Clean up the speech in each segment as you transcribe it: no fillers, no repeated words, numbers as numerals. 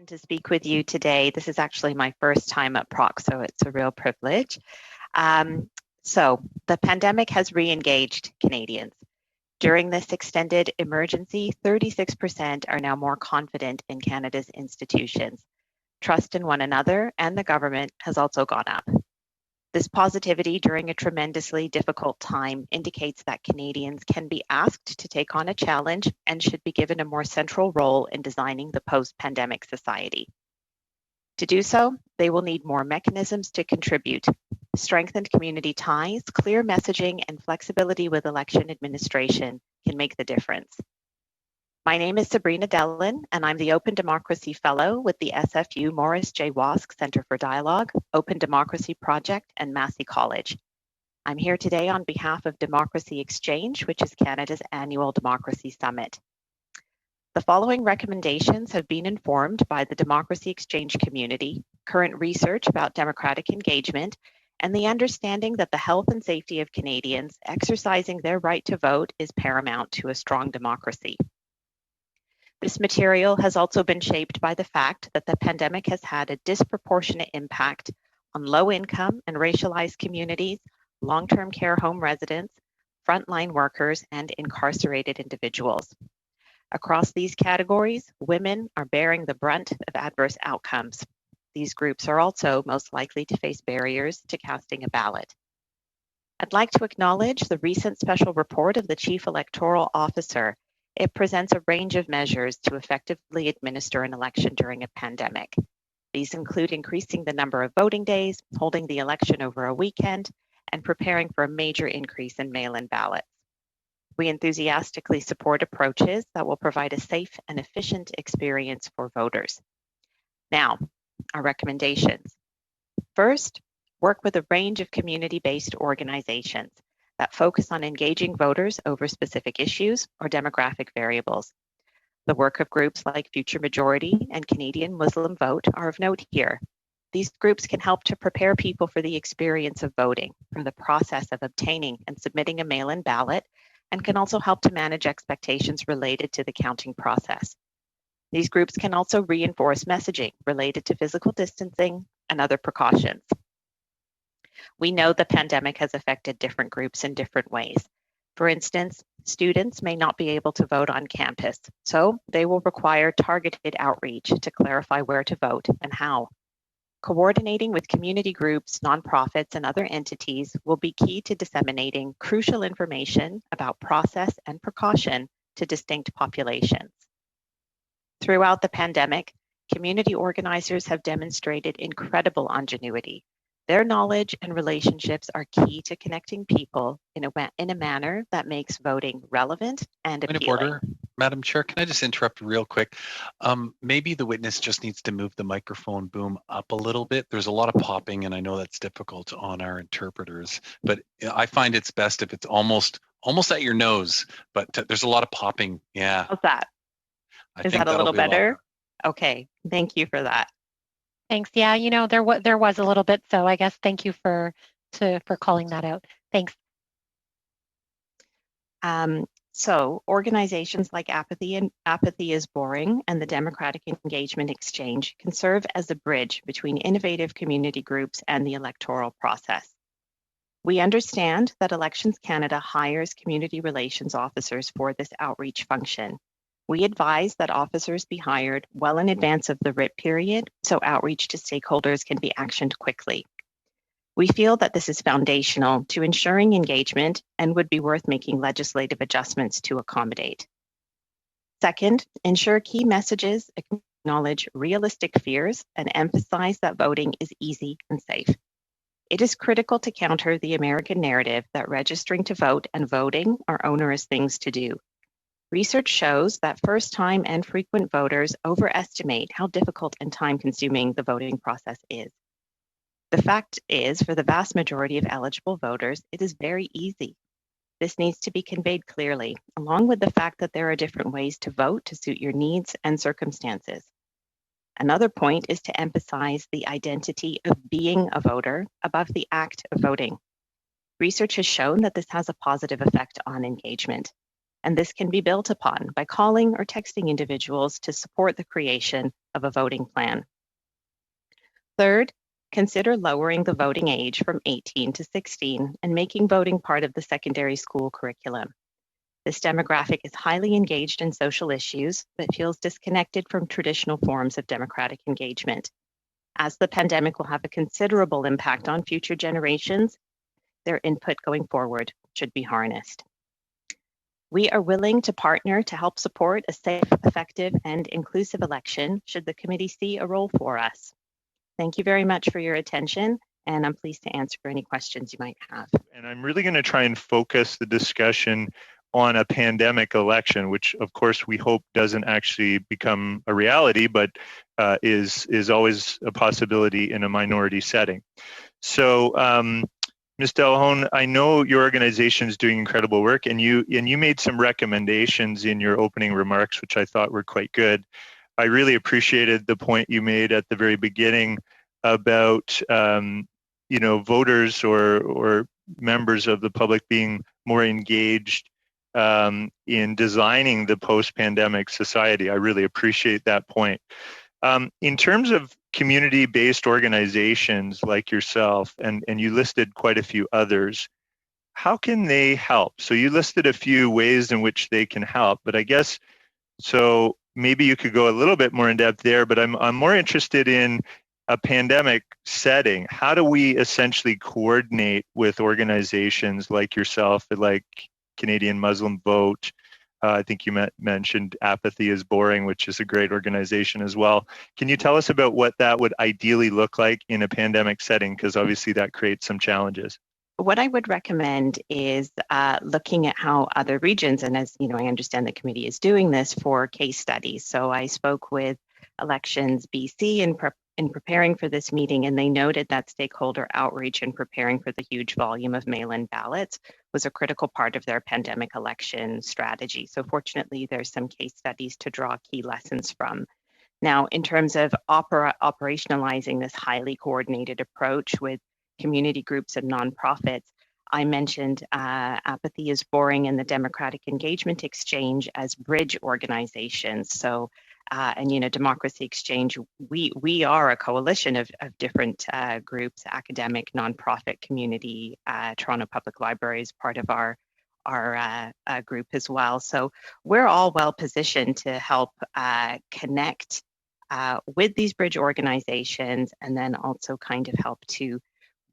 To speak with you today. This is actually my first time at PROC, so it's a real privilege. So the pandemic has re-engaged Canadians. During this extended emergency, 36% are now more confident in Canada's institutions. Trust in one another and the government has also gone up. This positivity during a tremendously difficult time indicates that Canadians can be asked to take on a challenge and should be given a more central role in designing the post-pandemic society. To do so, they will need more mechanisms to contribute. Strengthened community ties, clear messaging, and flexibility with election administration can make the difference. My name is Sabreena Delhon, and I'm the Open Democracy Fellow with the SFU Morris J. Wask Centre for Dialogue, Open Democracy Project, and Massey College. I'm here today on behalf of DemocracyXChange, which is Canada's annual democracy summit. The following recommendations have been informed by the DemocracyXChange community, current research about democratic engagement, and the understanding that the health and safety of Canadians exercising their right to vote is paramount to a strong democracy. This material has also been shaped by the fact that the pandemic has had a disproportionate impact on low-income and racialized communities, long-term care home residents, frontline workers, and incarcerated individuals. Across these categories, women are bearing the brunt of adverse outcomes. These groups are also most likely to face barriers to casting a ballot. I'd like to acknowledge the recent special report of the Chief Electoral Officer. It presents a range of measures to effectively administer an election during a pandemic. These include increasing the number of voting days, holding the election over a weekend, and preparing for a major increase in mail-in ballots. We enthusiastically support approaches that will provide a safe and efficient experience for voters. Now, our recommendations. First, work with a range of community-based organizations that focus on engaging voters over specific issues or demographic variables. The work of groups like Future Majority and Canadian Muslim Vote are of note here. These groups can help to prepare people for the experience of voting, for the process of obtaining and submitting a mail-in ballot, and can also help to manage expectations related to the counting process. These groups can also reinforce messaging related to physical distancing and other precautions. We know the pandemic has affected different groups in different ways. For instance, students may not be able to vote on campus, so they will require targeted outreach to clarify where to vote and how. Coordinating with community groups, nonprofits, and other entities will be key to disseminating crucial information about process and precaution to distinct populations. Throughout the pandemic, community organizers have demonstrated incredible ingenuity. Their knowledge and relationships are key to connecting people in a manner that makes voting relevant and appealing. Point of order, Madam Chair, can I just interrupt real quick? Maybe the witness just needs to move the microphone boom up a little bit. There's a lot of popping, and I know that's difficult on our interpreters, but I find it's best if it's almost at your nose, but there's a lot of popping. Yeah. How's that? Is that a little better? Okay, thank you for that. Thanks. Yeah, you know, there was a little bit, so I guess thank you for calling that out. Thanks. So organizations like Apathy is Boring and the Democratic Engagement Exchange can serve as a bridge between innovative community groups and the electoral process. We understand that Elections Canada hires community relations officers for this outreach function. We advise that officers be hired well in advance of the writ period so outreach to stakeholders can be actioned quickly. We feel that this is foundational to ensuring engagement and would be worth making legislative adjustments to accommodate. Second, ensure key messages acknowledge realistic fears and emphasize that voting is easy and safe. It is critical to counter the American narrative that registering to vote and voting are onerous things to do. Research shows that first-time and frequent voters overestimate how difficult and time-consuming the voting process is. The fact is, for the vast majority of eligible voters, it is very easy. This needs to be conveyed clearly, along with the fact that there are different ways to vote to suit your needs and circumstances. Another point is to emphasize the identity of being a voter above the act of voting. Research has shown that this has a positive effect on engagement. and this can be built upon by calling or texting individuals to support the creation of a voting plan. Third, consider lowering the voting age from 18 to 16 and making voting part of the secondary school curriculum. This demographic is highly engaged in social issues, but feels disconnected from traditional forms of democratic engagement. As the pandemic will have a considerable impact on future generations, their input going forward should be harnessed. We are willing to partner to help support a safe, effective, and inclusive election should the committee see a role for us. Thank you very much for your attention, and I'm pleased to answer any questions you might have. And I'm really going to try and focus the discussion on a pandemic election, which of course we hope doesn't actually become a reality, but is always a possibility in a minority setting. So, Ms. Delhon, I know your organization is doing incredible work, and you made some recommendations in your opening remarks, which I thought were quite good. I really appreciated the point you made at the very beginning about voters or members of the public being more engaged in designing the post-pandemic society. I really appreciate that point. In terms of community-based organizations like yourself, and you listed quite a few others, how can they help? So you listed a few ways in which they can help, but I guess, so maybe you could go a little bit more in depth there, but I'm more interested in a pandemic setting. How do we essentially coordinate with organizations like yourself, like Canadian Muslim Vote? I think you mentioned Apathy is Boring, which is a great organization as well. Can you tell us about what that would ideally look like in a pandemic setting? Because obviously that creates some challenges. What I would recommend is looking at how other regions, and as you know, I understand the committee is doing this for case studies. So I spoke with Elections BC in preparing for this meeting, and they noted that stakeholder outreach and preparing for the huge volume of mail-in ballots was a critical part of their pandemic election strategy. So fortunately, there's some case studies to draw key lessons from. Now, in terms of operationalizing this highly coordinated approach with community groups and nonprofits, I mentioned Apathy is Boring and the Democratic Engagement Exchange as bridge organizations. So, and you know, Democracy Exchange, we are a coalition of different groups, academic, nonprofit, community. Toronto Public Library is part of our group as well. So we're all well positioned to help connect with these bridge organizations, and then also kind of help to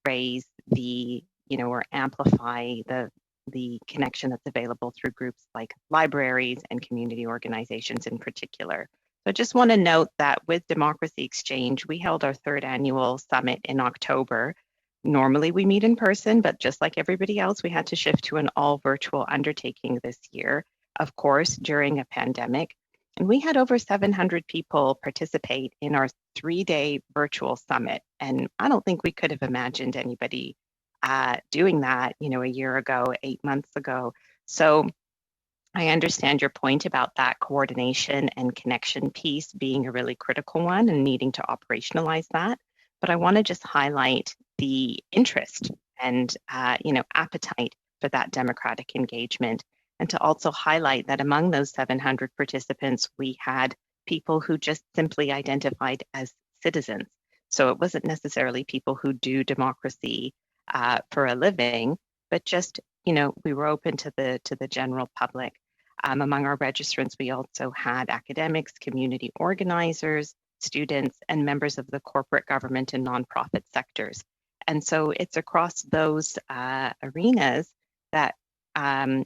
raise the, you know, or amplify the connection that's available through groups like libraries and community organizations in particular. So I just want to note that with Democracy Exchange, we held our third annual summit in October. Normally we meet in person, but just like everybody else, we had to shift to an all virtual undertaking this year, of course, during a pandemic. And we had over 700 people participate in our 3-day virtual summit. And I don't think we could have imagined anybody doing that, you know, a year ago, 8 months ago. So I understand your point about that coordination and connection piece being a really critical one and needing to operationalize that. But I want to just highlight the interest and, you know, appetite for that democratic engagement, and to also highlight that among those 700 participants, we had people who just simply identified as citizens. So it wasn't necessarily people who do democracy for a living, but just, you know, we were open to the general public. Among our registrants, we also had academics, community organizers, students, and members of the corporate, government, and nonprofit sectors. And so it's across those arenas that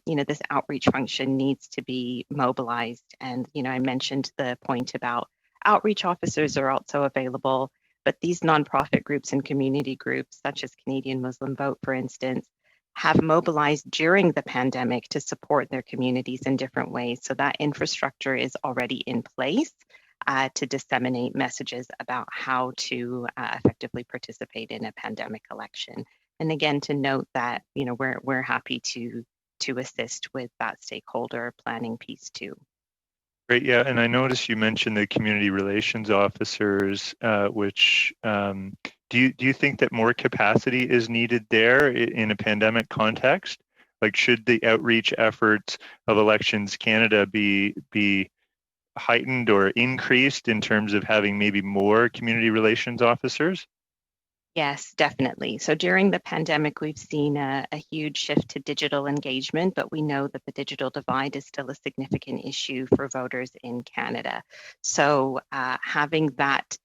you know, this outreach function needs to be mobilized. And, you know, I mentioned the point about outreach officers are also available, but these nonprofit groups and community groups, such as Canadian Muslim Vote, for instance, have mobilized during the pandemic to support their communities in different ways. So that infrastructure is already in place to disseminate messages about how to effectively participate in a pandemic election. And again, to note that, you know, we're happy to assist with that stakeholder planning piece too. Great, yeah, and I noticed you mentioned the community relations officers, which do you think that more capacity is needed there in a pandemic context, Like, should the outreach efforts of Elections Canada be heightened or increased in terms of having maybe more community relations officers? Yes, definitely. So during the pandemic, we've seen a huge shift to digital engagement, but we know that the digital divide is still a significant issue for voters in Canada. So having that,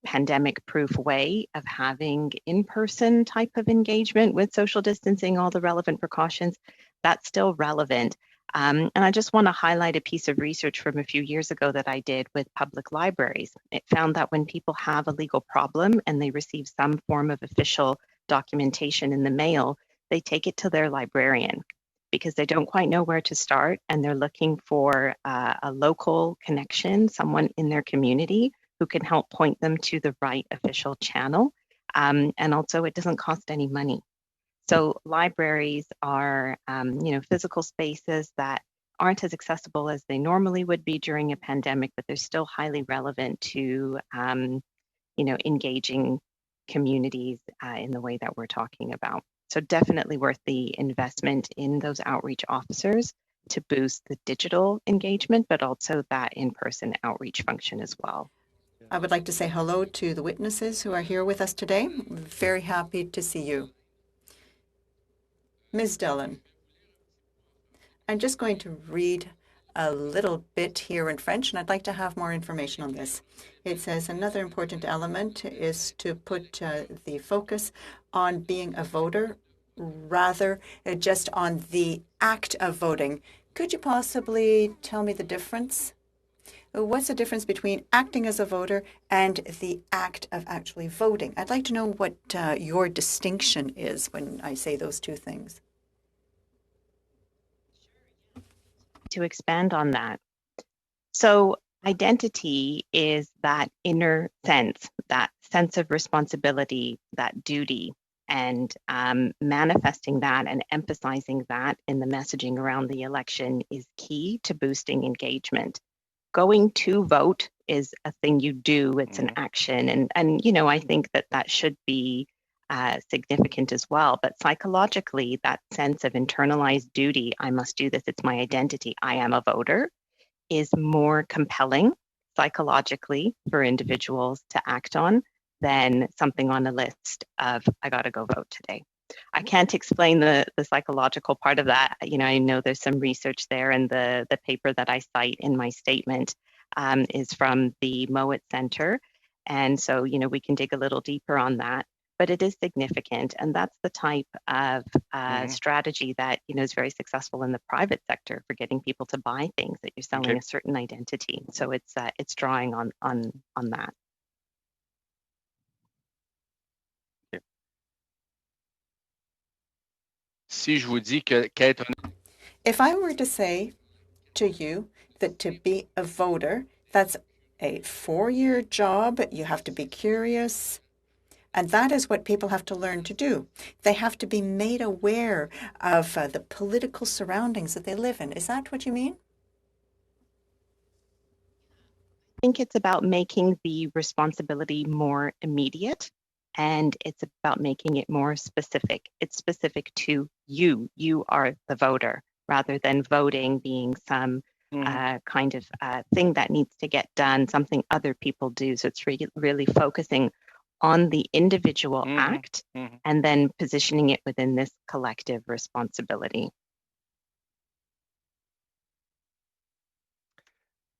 pandemic-proof way of having in-person type of engagement with social distancing, all the relevant precautions, that's still relevant. And I just want to highlight a piece of research from a few years ago that I did with public libraries. It found that when people have a legal problem and they receive some form of official documentation in the mail, they take it to their librarian because they don't quite know where to start and they're looking for a local connection, someone in their community who can help point them to the right official channel. And also, it doesn't cost any money. So libraries are, physical spaces that aren't as accessible as they normally would be during a pandemic, but they're still highly relevant to, engaging communities in the way that we're talking about. So definitely worth the investment in those outreach officers to boost the digital engagement, but also that in-person outreach function as well. I would like to say hello to the witnesses who are here with us today. Very happy to see you. Ms. Delhon, I'm just going to read a little bit here in French, and I'd like to have more information on this. It says another important element is to put the focus on being a voter rather just on the act of voting. Could you possibly tell me the difference? What's the difference between acting as a voter and the act of actually voting? I'd like to know what your distinction is when I say those two things. To expand on that. So identity is that inner sense, that sense of responsibility, that duty, and manifesting that and emphasizing that in the messaging around the election is key to boosting engagement. Going to vote is a thing you do, it's an action. And I think that should be significant as well. But psychologically, that sense of internalized duty, I must do this, it's my identity, I am a voter, is more compelling psychologically for individuals to act on than something on a list of, I got to go vote today. I can't explain the psychological part of that. I know there's some research there, and the paper that I cite in my statement is from the Mowat Centre. And so, we can dig a little deeper on that. But it is significant, and that's the type of strategy that is very successful in the private sector for getting people to buy things, that you're selling a certain identity. So it's drawing on that. If I were to say to you that to be a voter, that's a 4-year job, you have to be curious. And that is what people have to learn to do. They have to be made aware of the political surroundings that they live in. Is that what you mean? I think it's about making the responsibility more immediate, and it's about making it more specific. It's specific to you. You are the voter, rather than voting being some kind of thing that needs to get done, something other people do. So it's really focusing on the individual act and then positioning it within this collective responsibility.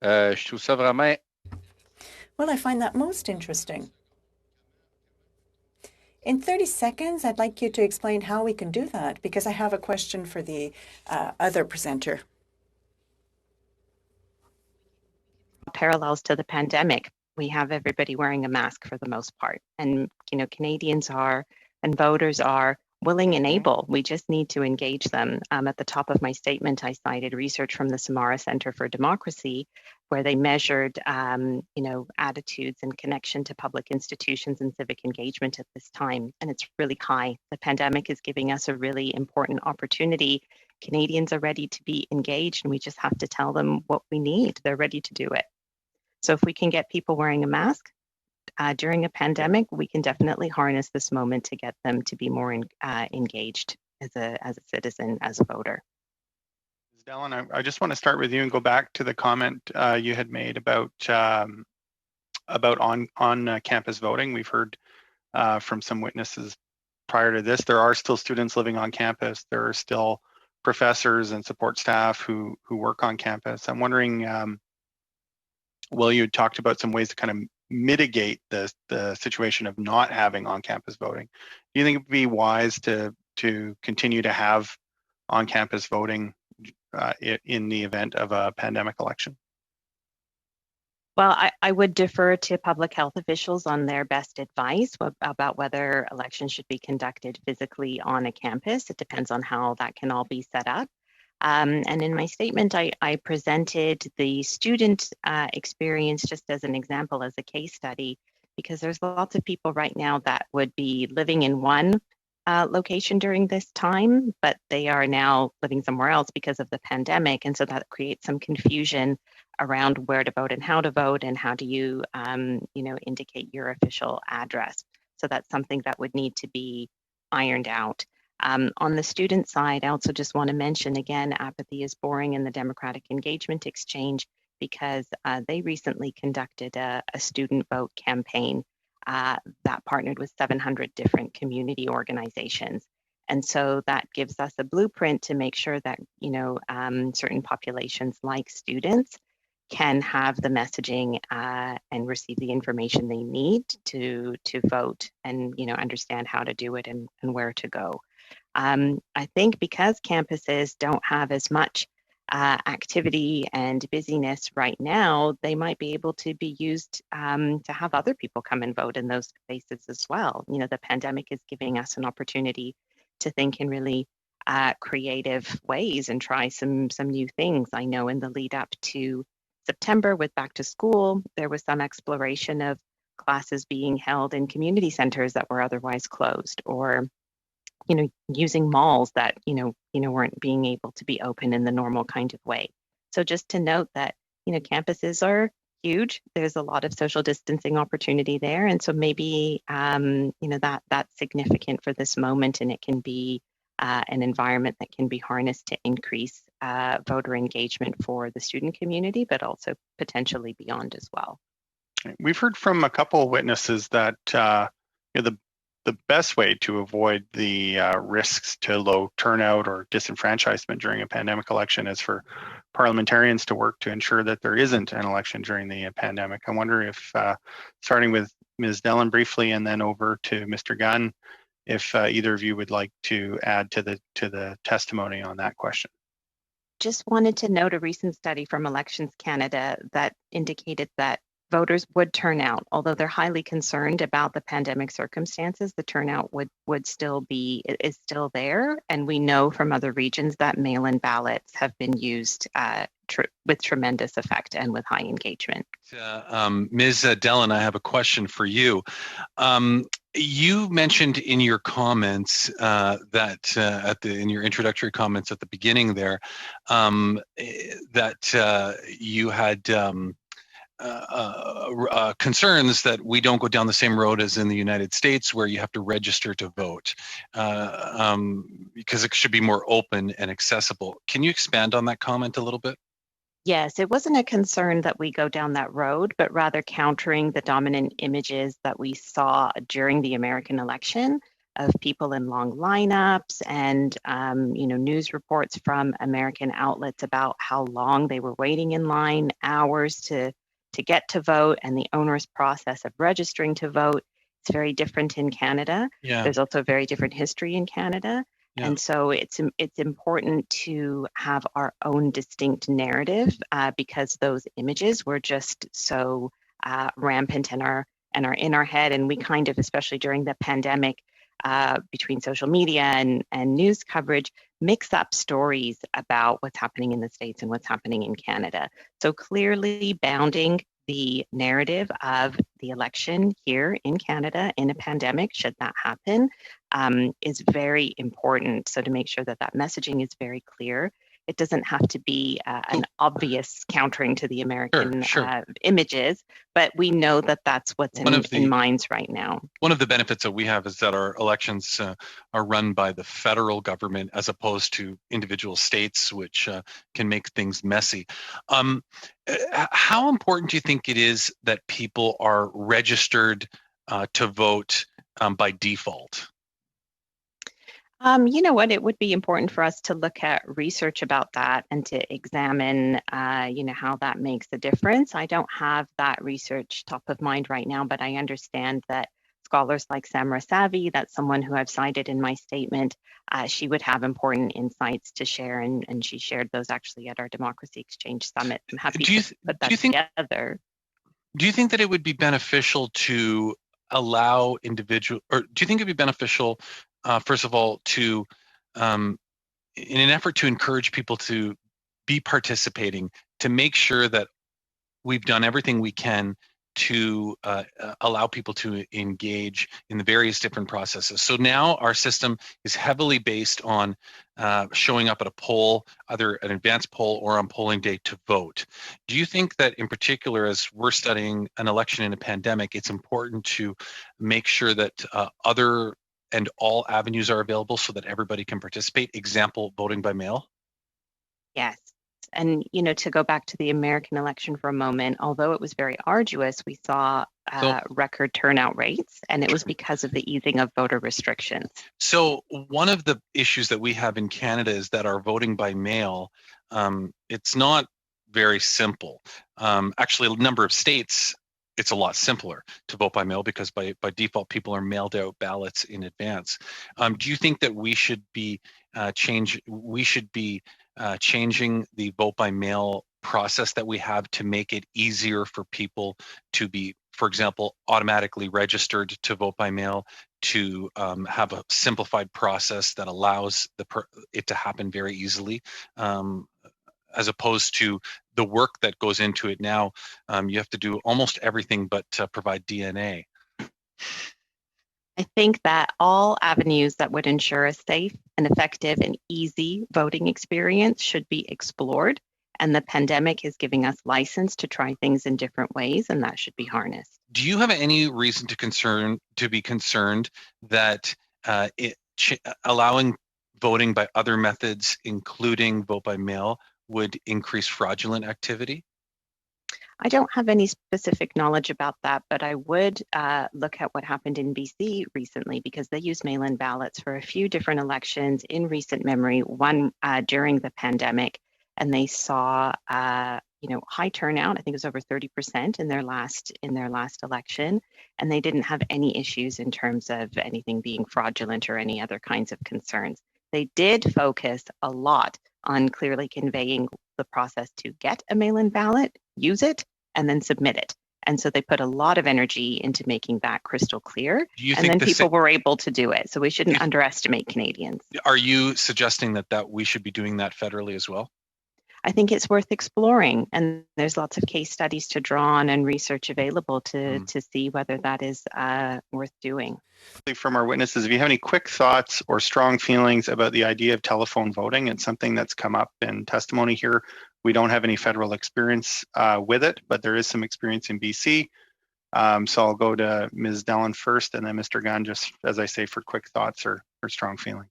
Well, I find that most interesting. In 30 seconds, I'd like you to explain how we can do that, because I have a question for the other presenter. Parallels to the pandemic. We have everybody wearing a mask for the most part. And, Canadians are and voters are willing and able. We just need to engage them. At the top of my statement, I cited research from the Samara Centre for Democracy, where they measured, attitudes and connection to public institutions and civic engagement at this time. And it's really high. The pandemic is giving us a really important opportunity. Canadians are ready to be engaged, and we just have to tell them what we need. They're ready to do it. So if we can get people wearing a mask during a pandemic, we can definitely harness this moment to get them to be more engaged. as a citizen, as a voter. Ms. Delhon, I just want to start with you and go back to the comment you had made about on-campus voting. We've heard from some witnesses prior to this, there are still students living on campus. There are still professors and support staff who work on campus. I'm wondering, Will, you talked about some ways to kind of mitigate the situation of not having on-campus voting. Do you think it would be wise to continue to have on-campus voting in the event of a pandemic election? Well, I would defer to public health officials on their best advice about whether elections should be conducted physically on a campus. It depends on how that can all be set up. And in my statement, I presented the student experience just as an example, as a case study, because there's lots of people right now that would be living in one location during this time, but they are now living somewhere else because of the pandemic. And so that creates some confusion around where to vote and how do you, indicate your official address. So that's something that would need to be ironed out. On the student side, I also just want to mention again, Apathy is boring in the Democratic Engagement Exchange because they recently conducted a student vote campaign that partnered with 700 different community organizations. And so that gives us a blueprint to make sure that, certain populations like students can have the messaging and receive the information they need to vote and, understand how to do it and where to go. I think because campuses don't have as much activity and busyness right now, they might be able to be used to have other people come and vote in those spaces as well. The pandemic is giving us an opportunity to think in really creative ways and try some new things. I know in the lead up to September with back to school, there was some exploration of classes being held in community centers that were otherwise closed, or using malls that weren't being able to be open in the normal kind of way. So just to note that campuses are huge. There's a lot of social distancing opportunity there, and so maybe that's significant for this moment, and it can be an environment that can be harnessed to increase voter engagement for the student community, but also potentially beyond as well. We've heard from a couple of witnesses that the best way to avoid the risks to low turnout or disenfranchisement during a pandemic election is for parliamentarians to work to ensure that there isn't an election during the pandemic. I wonder if, starting with Ms. Delhon briefly and then over to Mr. Gunn, if either of you would like to add to the testimony on that question. Just wanted to note a recent study from Elections Canada that indicated that voters would turn out, although they're highly concerned about the pandemic circumstances. The turnout is still there, and we know from other regions that mail-in ballots have been used with tremendous effect and with high engagement. Ms. Delhon, I have a question for you. You mentioned in your comments that in your introductory comments at the beginning there that you had concerns that we don't go down the same road as in the United States, where you have to register to vote because it should be more open and accessible. Can you expand on that comment a little bit? Yes, it wasn't a concern that we go down that road, but rather countering the dominant images that we saw during the American election of people in long lineups and news reports from American outlets about how long they were waiting in line, hours to get to vote, and the onerous process of registering to vote. It's very different in Canada. Yeah. There's also a very different history in Canada. Yeah. And so it's important to have our own distinct narrative because those images were just so rampant and are in our head. And we kind of, especially during the pandemic, between social media and news coverage, mix up stories about what's happening in the States and what's happening in Canada. So clearly bounding the narrative of the election here in Canada in a pandemic, should that happen, is very important. So to make sure that messaging is very clear. It doesn't have to be an obvious countering to the American images, but we know that that's what's in minds right now. One of the benefits that we have is that our elections are run by the federal government as opposed to individual states, which can make things messy. How important do you think it is that people are registered to vote by default? You know what, it would be important for us to look at research about that and to examine, how that makes a difference. I don't have that research top of mind right now, but I understand that scholars like Semra Sevi, that's someone who I've cited in my statement, she would have important insights to share, and she shared those actually at our DemocracyXChange Summit. I'm happy to put that together. Do you think that it would be beneficial to allow do you think it'd be beneficial, first of all, to, in an effort to encourage people to be participating, to make sure that we've done everything we can to allow people to engage in the various different processes? So now our system is heavily based on showing up at a poll, either an advanced poll or on polling day to vote. Do you think that in particular, as we're studying an election in a pandemic, it's important to make sure that other and all avenues are available so that everybody can participate? Example, voting by mail? Yes. And, to go back to the American election for a moment, although it was very arduous, we saw record turnout rates, and it was because of the easing of voter restrictions. So one of the issues that we have in Canada is that our voting by mail, it's not very simple. Actually, a number of states, it's a lot simpler to vote by mail because by default, people are mailed out ballots in advance. Do you think that we should be changing the vote by mail process that we have to make it easier for people to be, for example, automatically registered to vote by mail, to have a simplified process that allows it to happen very easily, as opposed to the work that goes into it now? You have to do almost everything but provide DNA. I think that all avenues that would ensure a safe and effective and easy voting experience should be explored. And the pandemic is giving us license to try things in different ways, and that should be harnessed. Do you have any reason to be concerned that allowing voting by other methods, including vote by mail, would increase fraudulent activity? I don't have any specific knowledge about that, but I would look at what happened in BC recently, because they used mail-in ballots for a few different elections in recent memory, one during the pandemic, and they saw high turnout. I think it was over 30% in their last election, and they didn't have any issues in terms of anything being fraudulent or any other kinds of concerns. They did focus a lot on clearly conveying the process to get a mail-in ballot, use it, and then submit it. And so they put a lot of energy into making that crystal clear. And then people were able to do it. So we shouldn't underestimate Canadians. Are you suggesting that we should be doing that federally as well? I think it's worth exploring. And there's lots of case studies to draw on and research available to see whether that is worth doing. From our witnesses, if you have any quick thoughts or strong feelings about the idea of telephone voting, it's something that's come up in testimony here. We don't have any federal experience with it, but there is some experience in BC. So I'll go to Ms. Delhon first, and then Mr. Gunn, just as I say, for quick thoughts or strong feelings.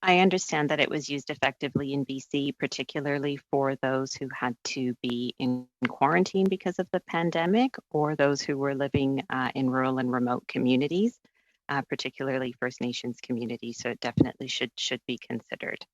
I understand that it was used effectively in BC, particularly for those who had to be in quarantine because of the pandemic, or those who were living in rural and remote communities, particularly First Nations communities. So it definitely should be considered.